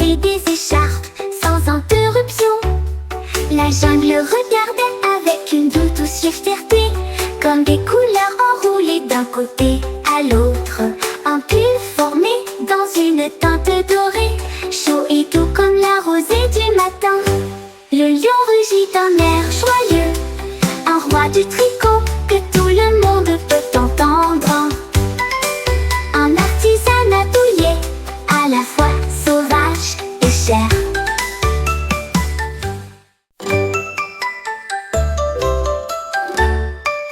tricoter des écharpes sans interruption. La jungle regardait avec une douce fierté, comme des couleurs enroulées d'un côté à l'autre. Un pull formé dans une teinte dorée, chaud et doux comme la rosée du matin. Le lion rugit d'un air joyeux, un roi du tricot que tout le monde peut entendre. Un artisanat douillet, à la fois sauvage et cher.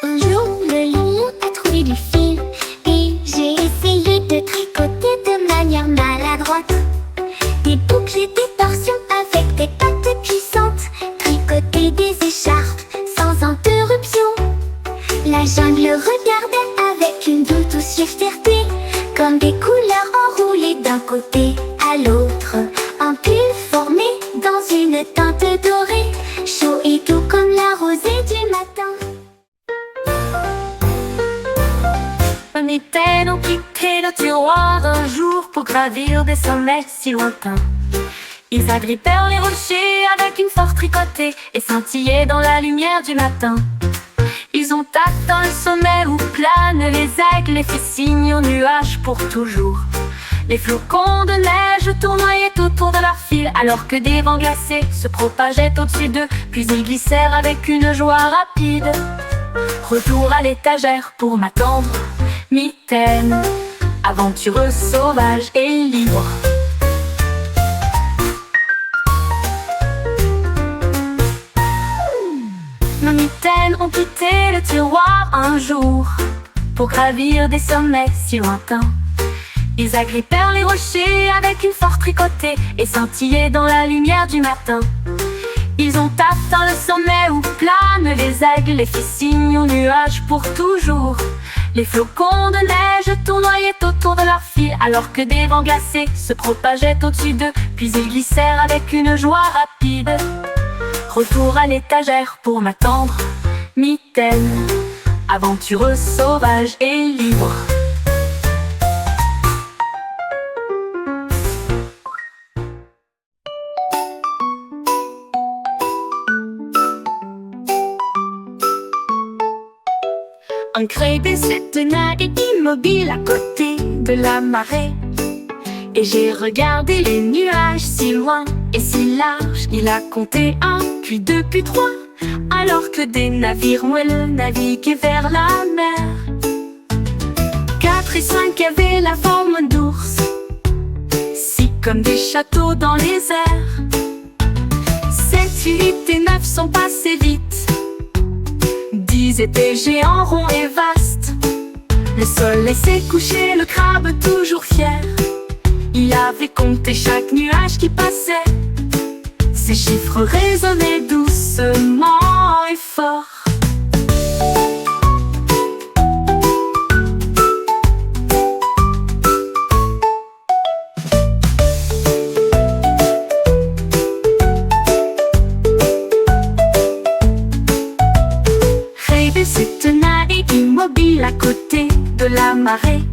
Un jour, le lion a trouvé du fil et j'ai essayé de tricoter de manière maladroite. Des boucles et des torsions avec des pattes puissantes, tricoter des écharpes sans interruption. La jungle regardait avec une douce fierté, comme des couleurs enroulées d'un côté à l'autre. Un pull formé dans une teinte dorée, chaud et doux comme la rosée du matin. Un mitaine ont quitté le tiroir un jour pour gravir des sommets si lointains. Ils agrippèrent les rochers avec une force tricotée et scintillaient dans la lumière du matin. Ils ont atteint le sommet où planent les aigles et fit signe aux nuages pour toujours. Les flocons de neige tournoyaient autour de leur fil alors que des vents glacés se propageaient au-dessus d'eux. Puis ils glissèrent avec une joie rapide. Retour à l'étagère pour m'attendre, mitaine, aventureux, sauvage et libre. Nos mitaines ont quitté le tiroir un jour pour gravir des sommets si lointains. Ils agrippèrent les rochers avec une force tricotée et scintillaient dans la lumière du matin. Ils ont atteint le sommet où planent les aigles et fit signe aux nuages pour toujours. Les flocons de neige tournoyaient autour de leur fil alors que des vents glacés se propageaient au-dessus d'eux. Puis ils glissèrent avec une joie rapide. Retour à l'étagère pour m'attendre, mitaine, aventureux, sauvage et libre. Un crébé se tenait immobile à côté de la marée. Et j'ai regardé les nuages si loin et si large. Il a compté 1, puis 2, puis 3, alors que des navires moelleux naviguaient vers la mer. 4 et 5 avaient la forme d'ours, 6 comme des châteaux dans les airs. 7, 8 et 9 sont passés vite. 10 étaient géants, ronds et vastes. Le soleil s'est couché, le crabe toujours fier. Il avait compté chaque nuage qui passait. Ces chiffres résonnaient doucement et fort. Rêvé se tenait immobile à côté de la marée.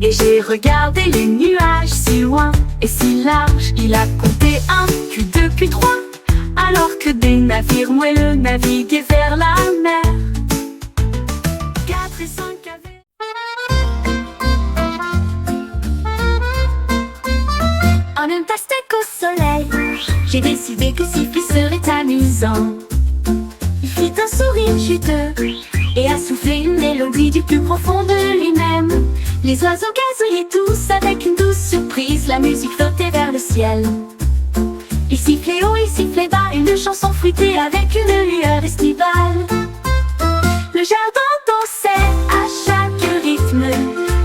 Et j'ai regardé les nuages si loin et si large. Il a compté 1, puis 2, puis 3, alors que des navires moelleux naviguaient vers la mer. 4 et 5 avaient... En un pastèque au soleil, j'ai décidé que siffler serait amusant. Il fit un sourire juteux et a soufflé une mélodie du plus profond de lui-même. Les oiseaux gazouillaient tous avec une douce surprise. La musique flottait vers le ciel. Il sifflait haut, il sifflait bas, une chanson fruitée avec une lueur estivale. Le jardin dansait à chaque rythme,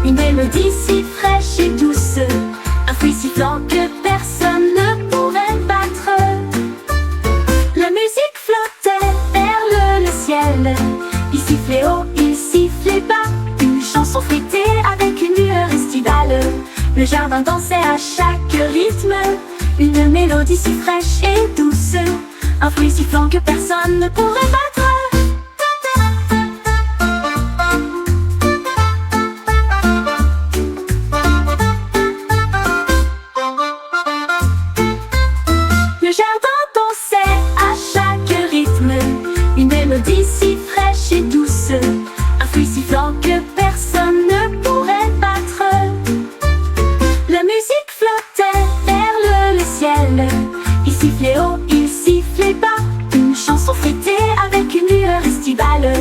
une mélodie si fraîche et douce, un fruit sifflant que personne ne pourrait battre. La musique flottait vers le ciel. Il sifflait haut, il sifflait bas, une chanson fruitée avec une lueur estivale. Le jardin dansait à chaque rythme, une mélodie si fraîche et douce, un fruit sifflant que personne ne pourrait battre. sifflait haut, il sifflait bas. Une chanson fêtée avec une lueur estivale.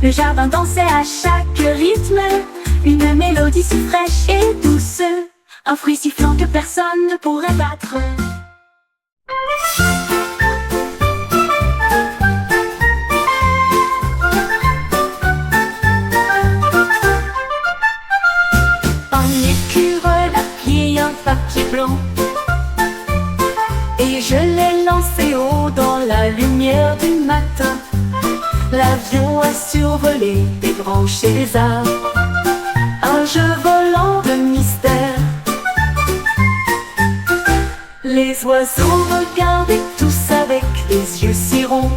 Le jardin dansait à chaque rythme. Une mélodie si fraîche et douce. Un fruit sifflant que personne ne pourrait battre. Un écureuil a pris un papier blanc et je l'ai lancé haut dans la lumière du matin. L'avion a survolé des branches et des arbres, un jeu volant de mystère. Les oiseaux regardaient tous avec les yeux si ronds,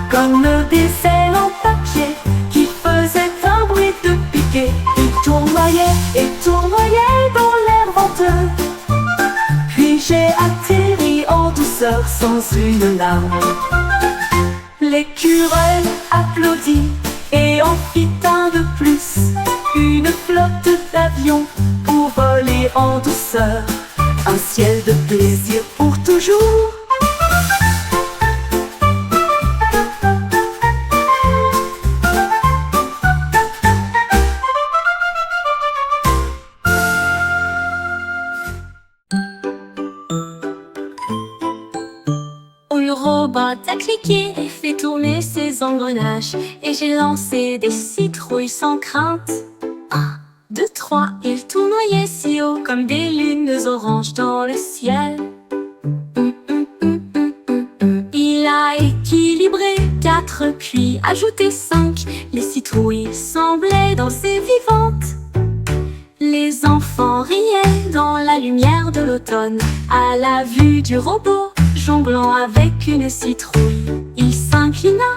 comme des ailes en papier qui faisaient un bruit de piquet. Ils tournoyaient et tournoyaient dans l'air venteux. Puis j'ai atterri en douceur sans une larme. L'écureuil applaudit et en fit un de plus. Une flotte d'avions pour voler en douceur. Un ciel de plaisir pour toujours. Le robot a cliqué et fait tourner ses engrenages. Et j'ai lancé des citrouilles sans crainte. 1, 2, 3, il tournoyait si haut comme des lunes oranges dans le ciel. Il a équilibré 4 puis ajouté 5. Les citrouilles semblaient danser vivantes. Les enfants riaient dans la lumière de l'automne à la vue du robot jonglant avec une citrouille. Il s'inclina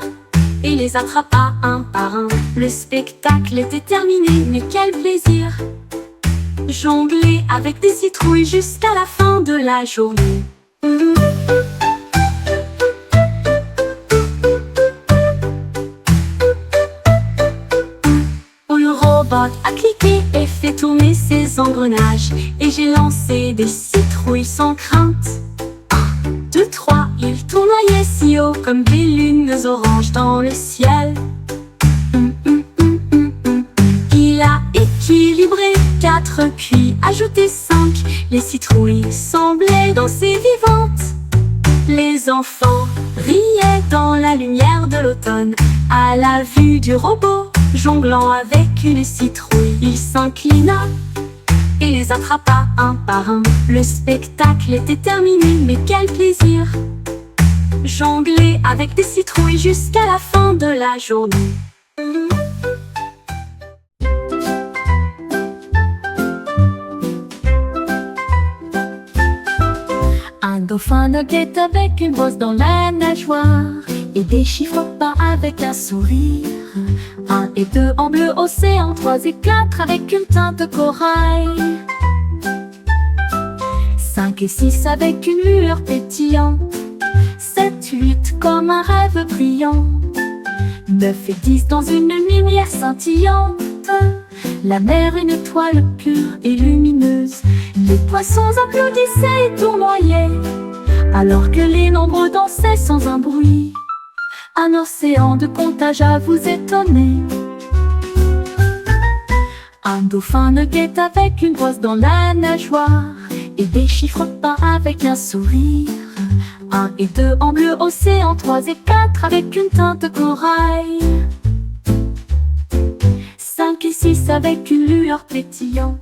et les attrapa un par un. Le spectacle était terminé, mais quel plaisir! Jongler avec des citrouilles jusqu'à la fin de la journée. Le robot a cliqué et fait tourner ses engrenages. Et j'ai lancé des citrouilles sans crainte. 1, 2, 3, il tournoyait si haut comme des lunes oranges dans le ciel. Il a équilibré 4 puis ajouté 5. Les citrouilles semblaient danser vivantes. Les enfants riaient dans la lumière de l'automne à la vue du robot jonglant avec une citrouille. Il s'inclina et les attrapa un par un. Le spectacle était terminé, mais quel plaisir! Jongler avec des citrouilles jusqu'à la fin de la journée. Un dauphin nageait avec une brosse dans la nageoire et des chiffres pas avec un sourire. 1 et 2 en bleu océan, 3 et 4 avec une teinte corail. 5 et 6 avec une lueur pétillante. 7, 8 comme un rêve brillant. 9 et 10 dans une lumière scintillante. La mer une étoile pure et lumineuse. Les poissons applaudissaient et tournoyaient alors que les nombres dansaient sans un bruit. Un océan de comptage à vous étonner. Un dauphin nageait avec une brosse dans la nageoire et des chiffres peints avec un sourire. 1 et 2 en bleu océan, 3 et 4 avec une teinte corail. 5 et 6 avec une lueur pétillante.